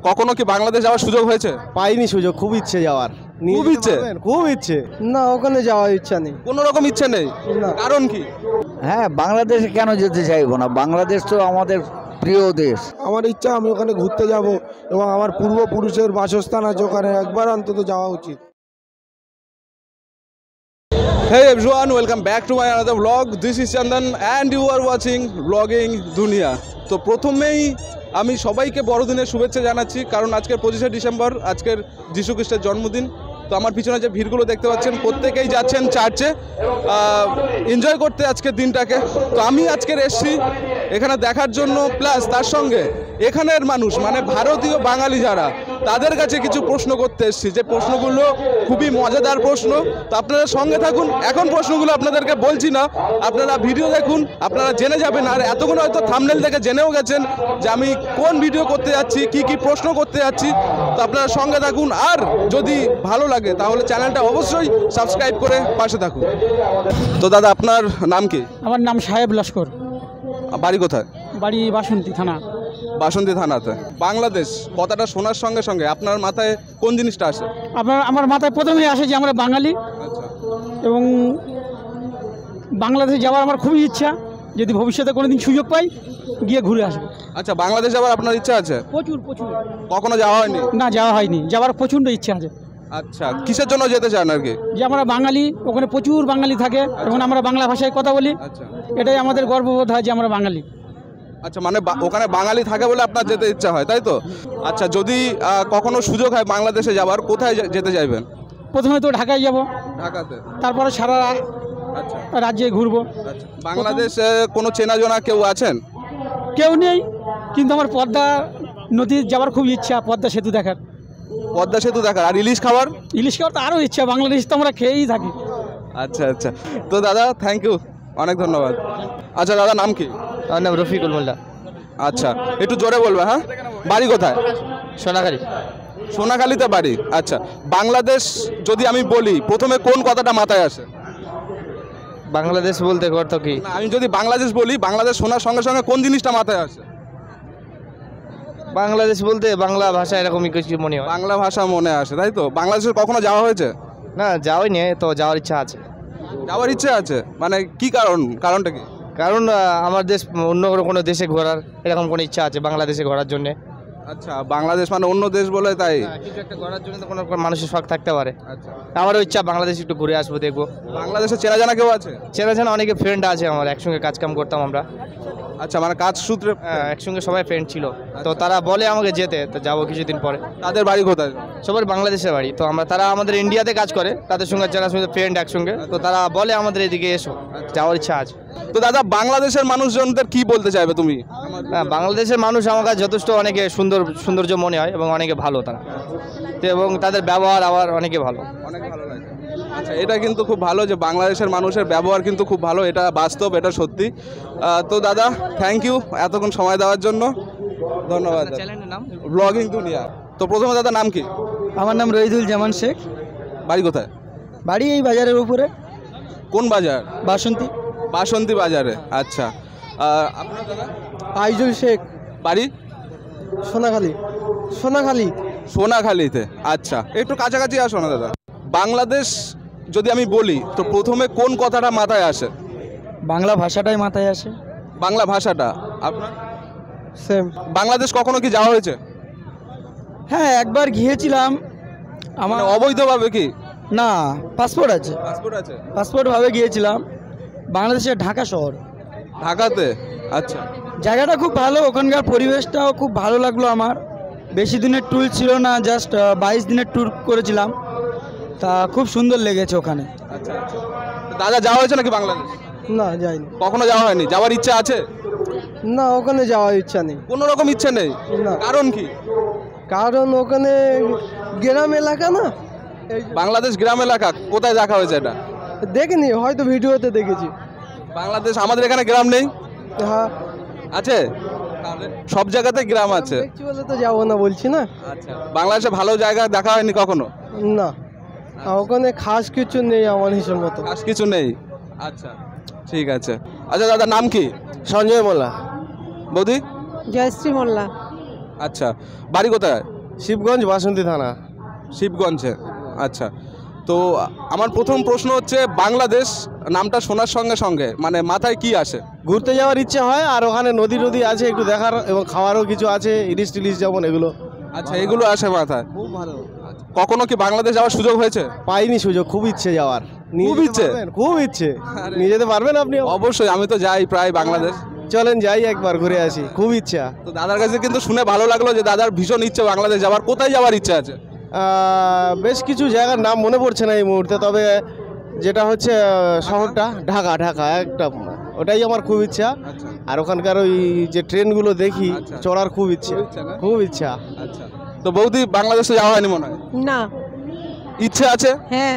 কখনো কি বাংলাদেশ যাওয়ার সুযোগ হয়েছে? পাইনি সুযোগ, খুব ইচ্ছে যাওয়ার। খুব ইচ্ছে? খুব ইচ্ছে। না, ওখানে যাওয়ার ইচ্ছা নেই। কোনো রকম ইচ্ছে নেই? না। কারণ কি? হ্যাঁ, বাংলাদেশে কেন যেতে চাইবো না? বাংলাদেশ তো আমাদের প্রিয় দেশ। আমার ইচ্ছা আমি ওখানে ঘুরতে যাব এবং আমার পূর্বপুরুষের বাসস্থান আছে ওখানে, একবার অন্তত যাওয়া উচিত। Hey everyone, welcome back to my another vlog. This is Chandan and you are watching Vlogging Dunia. তো প্রথমেই আমি সবাইকে বড়দিনের শুভেচ্ছা জানাচ্ছি, কারণ আজকের 25শে ডিসেম্বর, আজকের যীশু খ্রিস্টের জন্মদিন। তো আমার পিছনে যে ভিড়গুলো দেখতে পাচ্ছেন, প্রত্যেকেই যাচ্ছেন চার্চে এনজয় করতে আজকের দিনটাকে। তো আমি আজকের এসছি এখানে দেখার জন্য, প্লাস তার সঙ্গে এখানের মানুষ মানে ভারতীয় বাঙালি যারা, তাদের কাছে কিছু প্রশ্ন করতে এসেছি, যে প্রশ্নগুলো খুবই মজাদার প্রশ্ন। তো আপনারা সঙ্গে থাকুন। এখন প্রশ্নগুলো আপনাদেরকে বলছি না, আপনারা ভিডিও দেখুন, আপনারা জেনে যাবেন। আর এতক্ষণ হয়তো থাম্বনেল থেকে জেনেও গেছেন যে আমি কোন ভিডিও করতে যাচ্ছি, কি কি প্রশ্ন করতে যাচ্ছি। তো আপনারা সঙ্গে থাকুন, আর যদি ভালো লাগে তাহলে চ্যানেলটা অবশ্যই সাবস্ক্রাইব করে পাশে থাকুন। তো দাদা, আপনার নাম কি? আমার নাম সাহেব লস্কর। বাড়ি কোথায়? বাড়ি বাসন্তী থানা। বাসন্তী থানাতে। বাংলাদেশ কথাটা শোনার সঙ্গে সঙ্গে আপনার মাথায় কোন জিনিসটা আসে? আমার মাথায় প্রথমেই আসে যে আমরা বাঙালি, আচ্ছা, এবং বাংলাদেশে যাওয়ার আমার খুবই ইচ্ছা। যদি ভবিষ্যতে কোনোদিন সুযোগ পাই, গিয়ে ঘুরে আসবো। আচ্ছা, বাংলাদেশ যাওয়ার আপনার ইচ্ছা আছে? প্রচুর প্রচুর। কখনো যাওয়া হয়নি? না, যাওয়া হয়নি, যাওয়ার প্রচণ্ড ইচ্ছা আছে। আচ্ছা, কিসের জন্য যেতে চান আর কি? যে আমরা বাঙালি, ওখানে প্রচুর বাঙালি থাকে এবং আমরা বাংলা ভাষায় কথা বলি। আচ্ছা এটাই আমাদের গর্ববোধ হয় যে আমরা বাঙালি। আচ্ছা, মানে ওখানে বাঙালি থাকে বলে আপনার যেতে ইচ্ছা হয়, তাই তো? আচ্ছা, যদি কখনো সুযোগ হয় বাংলাদেশে যাওয়ার, কোথায় যেতে চাইবেন? প্রথমে তো ঢাকায় যাব, ঢাকাতে। তারপরে সারা আচ্ছা রাজ্যে ঘুরবো। আচ্ছা, বাংলাদেশে কোনো চেনা জনা কেউ আছেন? কেউ নেই, কিন্তু আমার পদ্মা নদী যাওয়ার খুব ইচ্ছা, পদ্মা সেতু দেখার। পদ্মা সেতু দেখার, আর ইলিশ খাবার? ইলিশ খাওয়ার তো আরও ইচ্ছা, বাংলাদেশ তো আমরা খেয়েই থাকি। আচ্ছা আচ্ছা, তো দাদা থ্যাংক ইউ, অনেক ধন্যবাদ। আচ্ছা দাদা, নাম কি? আমার নাম রফিকুল মোল্লা। আচ্ছা, একটু জোরে বলবে। হ্যাঁ, বাড়ি কোথায়? সোনাখালী। সোনাখালীতে বাড়ি। আচ্ছা, বাংলাদেশ যদি আমি বলি, প্রথমে কোন কথাটা মাথায় আসে? বাংলাদেশ বলতে কত কি? না, আমি যদি বাংলাদেশ বলি, বাংলাদেশ শোনার সঙ্গে সঙ্গে কোন জিনিসটা মাথায় আসে? বাংলাদেশ বলতে বাংলা ভাষা এরকমই কিছু মনে হয়। বাংলা ভাষা মনে আসে, তাই তো? বাংলাদেশে কখনো যাওয়া হয়েছে? না, যাওয়াই নিয়ে তো, যাওয়ার ইচ্ছা আছে। যাওয়ার ইচ্ছে আছে, মানে কি কারণটা কি? কারণ আমার দেশ অন্য কোনো দেশে ঘোরার এরকম কোনো ইচ্ছা আছে, বাংলাদেশে ঘোরার জন্য। আচ্ছা, বাংলাদেশ মানে অন্য দেশ বলে তাই? কিছু একটা ঘোরার জন্য তো কোনো মানুষের শখ থাকতে পারে। আচ্ছা, আমারও ইচ্ছা বাংলাদেশ একটু ঘুরে আসবো, দেখবো। বাংলাদেশে চেনা জানা কেউ আছে? চেনা জানা অনেকে ফ্রেন্ড আছে আমার, একসঙ্গে কাজ কাম করতাম আমরা। আচ্ছা, মানে কাজ সূত্রে? হ্যাঁ, একসঙ্গে সবাই ফ্রেন্ড ছিল, তো তারা বলে আমাকে যেতে, তো যাবো কিছুদিন পরে। তাদের বাড়ি কোথায়? সবার বাংলাদেশের বাড়ি, তো তারা আমাদের ইন্ডিয়াতে কাজ করে, তাদের সঙ্গে যারা ফ্রেন্ড একসঙ্গে, তো তারা বলে আমাদের এদিকে এসো, যাওয়ার ইচ্ছা আছে। তো দাদা, বাংলাদেশের মানুষজনদের কি বলতে চাইবে তুমি? হ্যাঁ, বাংলাদেশের মানুষ আমার কাছে যথেষ্ট অনেকে সৌন্দর্য মনে হয় এবং অনেকে ভালো তারা, তো এবং তাদের ব্যবহার আবার অনেকে ভালো। অনেক ভালো লাগে। আচ্ছা, এটা কিন্তু খুব ভালো যে বাংলাদেশের মানুষের ব্যবহার কিন্তু খুব ভালো, এটা বাস্তব, এটা সত্যি। তো দাদা থ্যাংক ইউ এতক্ষণ সময় দেওয়ার জন্য, ধন্যবাদ। চ্যানেলের নাম ব্লগিং দুনিয়া। তো প্রথমে দাদা নাম কি? আমার নাম রহিদুল জামান শেখ। বাড়ি কোথায়? বাড়ি এই বাজারের উপরে। কোন বাজার? বাসন্তী। বাসন্তী বাজারে। আচ্ছা, আপনার দাদা? আইজুল শেখ। বাড়ি? সোনাখালী। সোনাখালী। সোনাখালীতে। আচ্ছা, একটু কাছাকাছি আসো না দাদা। বাংলাদেশ যদি আমি বলি, তো প্রথমে কোন কথাটা মাথায় আসে? বাংলা ভাষাটাই মাথায় আসে। বাংলা ভাষাটা। আপনার? সেম। বাংলাদেশ কখনো কি যাওয়া হয়েছে? হ্যাঁ, একবার গিয়েছিলাম। আমার মানে অবৈধভাবে কি? না, পাসপোর্ট আছে। পাসপোর্ট আছে? পাসপোর্টভাবে গিয়েছিলাম বাংলাদেশের ঢাকা শহর। ঢাকাতে? আচ্ছা, জায়গাটা খুব ভালো, ওখানকার পরিবেশটাও খুব ভালো লাগলো আমার। বেশি দিনের ট্যুর ছিল না, জাস্ট 22 দিনের ট্যুর করেছিলাম, তা খুব সুন্দর লেগেছে ওখানে। আচ্ছা আচ্ছা। তো দাদা যাওয়া হয়েছে নাকি বাংলাদেশ? না, যাইনি। কখনো যাওয়া হয়নি? যাওয়ার ইচ্ছা আছে? না, ওখানে যাওয়ার ইচ্ছা নেই। কোনো রকম ইচ্ছে নেই? না। কারণ কি? কারণ ওখানে গ্রাম এলাকা না। বাংলাদেশ গ্রাম এলাকা? কোথায় দেখা হয়েছে এটা? দেখিনি, হয়তো ভিডিওতে দেখেছি। বাংলাদেশ, আমাদের এখানে গ্রাম নেই? হ্যাঁ আছে, সব জায়গাতে গ্রাম আছে। দেখছি বলে তো যাবো না বলছি না। আচ্ছা, বাংলাদেশে ভালো জায়গা দেখা হয়নি কখনো? না, ওখানে খাস কিছু নেই আমার হিসেব মতো। খাস কিছু নেই? আচ্ছা, ঠিক আছে। আচ্ছা দাদা, নাম কি? সঞ্জয় মোল্লা। বৌদি? জয়শ্রী মোল্লা। আচ্ছা, বাড়ি কোথায়? শিবগঞ্জ বাসন্তী থানা। শিবগঞ্জে। আচ্ছা, তো আমার প্রথম প্রশ্ন হচ্ছে বাংলাদেশ নামটা শোনার সঙ্গে সঙ্গে মানে মাথায় কি আসে? ঘুরতে যাওয়ার ইচ্ছে হয়, আর ওখানে নদী নদী আছে একটু দেখার, এবং খাওয়ারও কিছু আছে, ইলিশ টিলিশ যেমন এগুলো। আচ্ছা, এগুলো আসে মাথায়। খুব ভালো। কখনো কি বাংলাদেশ যাওয়ার সুযোগ হয়েছে? পাইনি সুযোগ, খুব ইচ্ছে যাওয়ার। খুব ইচ্ছে? খুব ইচ্ছে। নিয়ে যেতে পারবেন আপনি? অবশ্যই, আমি তো যাই প্রায় বাংলাদেশ। চলেন যাই একবার ঘুরে আসি, খুব ইচ্ছা। তো দাদার কাছে কিন্তু শুনে ভালো লাগলো যে দাদার ভীষণ ইচ্ছে বাংলাদেশ যাওয়ার। কোথায় যাওয়ার ইচ্ছা আছে? বেশ কিছু জায়গার নাম মনে পড়ছে না এই মুহূর্তে, তবে যেটা হচ্ছে শহরটা ঢাকা, ঢাকা একটা, ওটাই আমার খুব ইচ্ছা। আচ্ছা আর ওখানকার ওই যে ট্রেনগুলো দেখি আচ্ছা। চড়ার খুব ইচ্ছে, খুব ইচ্ছা না? খুব ইচ্ছা। আচ্ছা, তো বৌদি বাংলাদেশে যাওয়া হয়নি মনে হয়? না। ইচ্ছে আছে হ্যাঁ।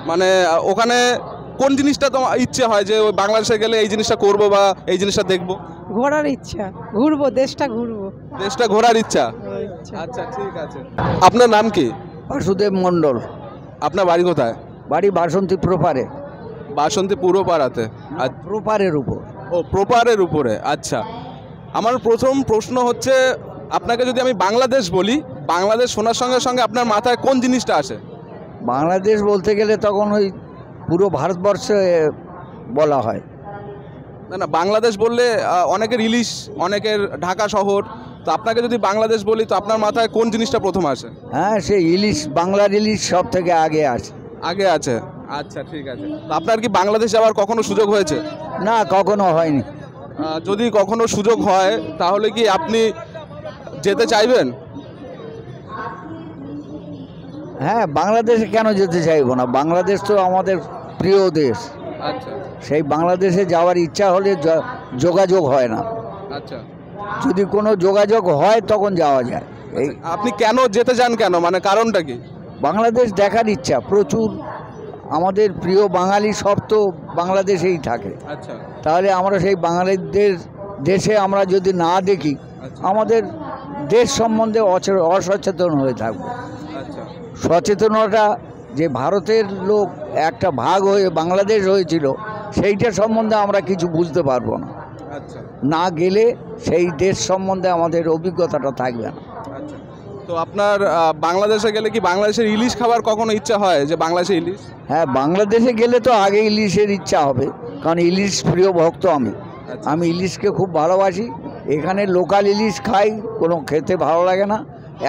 মানে ওখানে কোন জিনিসটা তোমার ইচ্ছে হয় যে ওই বাংলাদেশে গেলে এই জিনিসটা করব বা এই জিনিসটা দেখব? ঘোরার ইচ্ছা, ঘুরবো, দেশটা ঘুরবো। দেশটা ঘোরার ইচ্ছা। আচ্ছা, ঠিক আছে। আপনার নাম কি? বাসুদেব মণ্ডল। আপনার বাড়ি কোথায়? বাড়ি বাসন্তী প্রপারে। বাসন্তী পূর্ব পাড়াতে। প্রপারের উপর। ও, প্রপারের উপরে। আচ্ছা, আমার প্রথম প্রশ্ন হচ্ছে আপনাকে যদি আমি বাংলাদেশ বলি, বাংলাদেশ শোনার সঙ্গে সঙ্গে আপনার মাথায় কোন জিনিসটা আসে? বাংলাদেশ বলতে গেলে তখন ওই পুরো ভারতবর্ষে বলা হয়। না না, বাংলাদেশ বললে অনেকের ইলিশ, অনেকের ঢাকা শহর। তো আপনাকে যদি বাংলাদেশ বলি তো আপনার মাথায় কোন জিনিসটা প্রথম আসে? হ্যাঁ, সে ইলিশ, বাংলার ইলিশ সব থেকে আগে আসে। আগে আছে। আচ্ছা, ঠিক আছে। তো আপনার কি বাংলাদেশ যাওয়ার কখনো সুযোগ হয়েছে? না, কখনো হয়নি। যদি কখনো সুযোগ হয় তাহলে কি আপনি যেতে চাইবেন? হ্যাঁ, বাংলাদেশে কেন যেতে চাইবো না? বাংলাদেশ তো আমাদের প্রিয় দেশ। আচ্ছা সেই বাংলাদেশে যাওয়ার ইচ্ছা হলে যোগাযোগ হয় না। আচ্ছা, যদি কোনো যোগাযোগ হয় তখন যাওয়া যায়। এই আপনি কেন যেতে চান, কেন মানে কারণটা কি? বাংলাদেশ দেখার ইচ্ছা প্রচুর। আমাদের প্রিয় বাঙালি সব তো বাংলাদেশেই থাকে। আচ্ছা তাহলে আমরা সেই বাঙালিদের দেশে আমরা যদি না দেখি, আচ্ছা আমাদের দেশ সম্বন্ধে অসচেতন হয়ে থাকবো। আচ্ছা সচেতনতা যে ভারতের লোক একটা ভাগ হয়ে বাংলাদেশ হয়েছিল, সেইটা সম্বন্ধে আমরা কিছু বুঝতে পারবো না। আচ্ছা না গেলে সেই দেশ সম্বন্ধে আমাদের অভিজ্ঞতাটা থাকবে না। আচ্ছা, তো আপনার বাংলাদেশে গেলে কি বাংলাদেশের ইলিশ খাবার কখনো ইচ্ছা হয় যে বাংলাদেশে ইলিশ? হ্যাঁ, বাংলাদেশে গেলে তো আগে ইলিশের ইচ্ছা হবে, কারণ ইলিশ প্রিয় ভক্ত আমি। আচ্ছা। আমি ইলিশকে খুব ভালোবাসি। এখানে লোকাল ইলিশ খাই, কোনো খেতে ভালো লাগে না।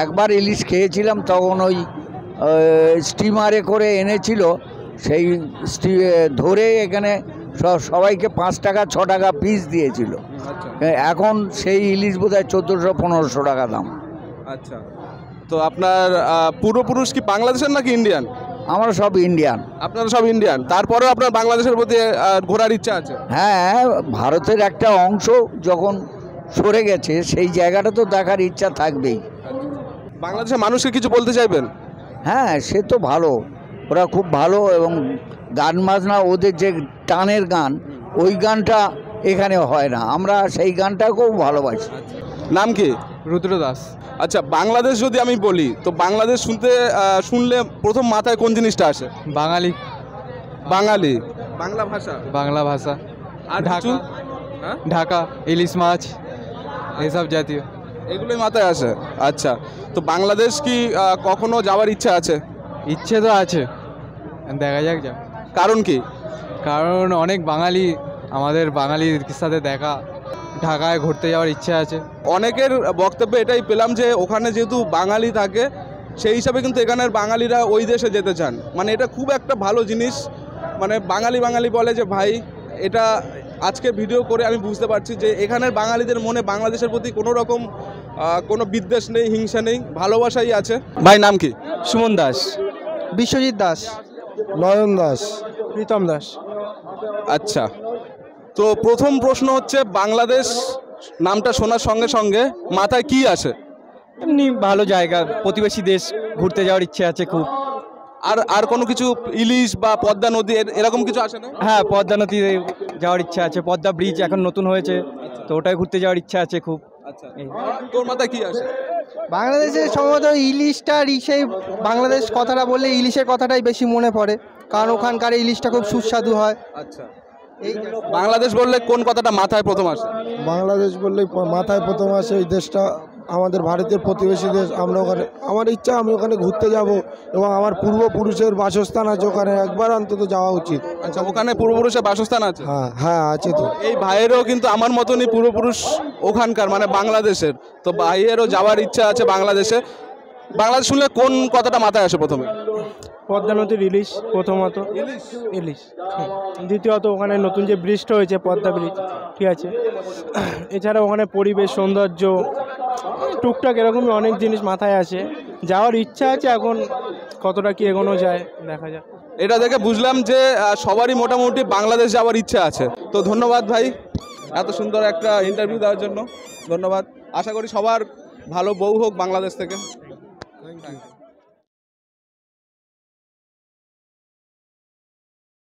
একবার ইলিশ খেয়েছিলাম, তখন ওই স্টিমারে করে এনেছিল, সেই ধরে এখানে সবাইকে 5 টাকা 6 টাকা পিস দিয়েছিল। আচ্ছা এখন সেই ইলিশ বোধহয় 1400-1500 টাকা দাম। আচ্ছা, তো আপনার পূর্বপুরুষ কি বাংলাদেশের নাকি ইন্ডিয়ান? আমরা সব ইন্ডিয়ান। আপনারা সব ইন্ডিয়ান, তারপরেও আপনার বাংলাদেশের প্রতি ঘোরার ইচ্ছা আছে? হ্যাঁ, ভারতের একটা অংশ যখন সরে গেছে, সেই জায়গাটা তো দেখার ইচ্ছা থাকবেই। বাংলাদেশের মানুষকে কিছু বলতে চাইবেন? হ্যাঁ, সে তো ভালো, ওরা খুব ভালো, এবং গান বাজনা ওদের যে টানের গান, ওই গানটা এখানে হয় না। আমরা সেই গানটাকেও ভালোবাসি। নাম কি? রুদ্র দাস। আচ্ছা, বাংলাদেশ যদি আমি বলি তো বাংলাদেশ শুনলে প্রথম মাথায় কোন জিনিসটা আসে? বাঙালি, বাঙালি, বাংলা ভাষা, বাংলা ভাষা, আর কিছু? হ্যাঁ, ঢাকা, ইলিশ মাছ, এসব জাতীয়। এগুলোই মাথায় আসে। আচ্ছা, তো বাংলাদেশ কি কখনো যাওয়ার ইচ্ছা আছে? ইচ্ছে তো আছে, দেখা যাক যা। কারণ কি? কারণ অনেক বাঙালি, আমাদের বাঙালির সাথে দেখা, ঢাকায় ঘুরতে যাওয়ার ইচ্ছে আছে। অনেকের বক্তব্যে এটাই পেলাম যে ওখানে যেহেতু বাঙালি থাকে, সেই হিসাবে কিন্তু এখানের বাঙালিরা ওই দেশে যেতে চান। মানে এটা খুব একটা ভালো জিনিস। মানে বাঙালি বলে যে ভাই, এটা আজকে ভিডিও করে আমি বুঝতে পারছি যে এখানের বাঙালিদের মনে বাংলাদেশের প্রতি কোনো রকম কোনো বিদ্বেষ নেই, হিংসা নেই, ভালোবাসাই আছে। ভাই নাম কি? সুমন দাস। বিশ্বজিৎ দাস। নয়ন দাস। প্রীতম দাস। আচ্ছা, তো প্রথম প্রশ্ন হচ্ছে বাংলাদেশ নামটা শোনার সঙ্গে সঙ্গে মাথায় কি আসে? এমনি ভালো জায়গা, প্রতিবেশী দেশ, ঘুরতে যাওয়ার ইচ্ছে আছে খুব। আর কোনো কিছু ইলিশ বা পদ্মা নদী এরকম কিছু আসে না? হ্যাঁ, পদ্মা নদীতে যাওয়ার ইচ্ছা আছে, পদ্মা ব্রিজ এখন নতুন হয়েছে, তো ওটাই ঘুরতে যাওয়ার ইচ্ছা আছে খুব। আচ্ছা, তোর মাথায় কি আসে? বাংলাদেশে সম্ভবত ইলিশটার সেই বাংলাদেশ কথাটা বললে ইলিশের কথাটাই বেশি মনে পড়ে, কারণ ওখানকার ইলিশটা খুব সুস্বাদু হয়। আচ্ছা, বাংলাদেশ বললে কোন কথাটা মাথায় প্রথম আসে? বাংলাদেশ বললে মাথায় প্রথম আসে এই দেশটা আমাদের ভারতের প্রতিবেশী দেশ, আমরা ওখানে আমার ইচ্ছা আমি ওখানে ঘুরতে যাব এবং আমার পূর্বপুরুষের বাসস্থান আছে ওখানে, একবার অন্তত যাওয়া উচিত। আচ্ছা, ওখানে পূর্বপুরুষের বাসস্থান আছে? হ্যাঁ হ্যাঁ আছে তো। এই ভাইয়েরও কিন্তু আমার মতনই পূর্বপুরুষ ওখানকার, মানে বাংলাদেশের। তো ভাইয়েরও যাওয়ার ইচ্ছা আছে বাংলাদেশে। বাংলাদেশ শুনলে কোন কথাটা মাথায় আসে প্রথমে? পদ্মা নদীর ইলিশ প্রথমত, ইলিশ। দ্বিতীয়ত ওখানে নতুন যে ব্রিজটা হয়েছে পদ্মা ব্রিজ, ঠিক আছে। এছাড়া ওখানে পরিবেশ সৌন্দর্য টুকটাক এরকমই অনেক জিনিস মাথায় আসে। যাওয়ার ইচ্ছা আছে, এখন কতটা কি এগোনো যায় দেখা যাক। এটা দেখে বুঝলাম যে সবারই মোটামুটি বাংলাদেশ যাওয়ার ইচ্ছা আছে। তো ধন্যবাদ ভাই এত সুন্দর একটা ইন্টারভিউ দেওয়ার জন্য, ধন্যবাদ। আশা করি সবার ভালো বউ হোক বাংলাদেশ থেকে।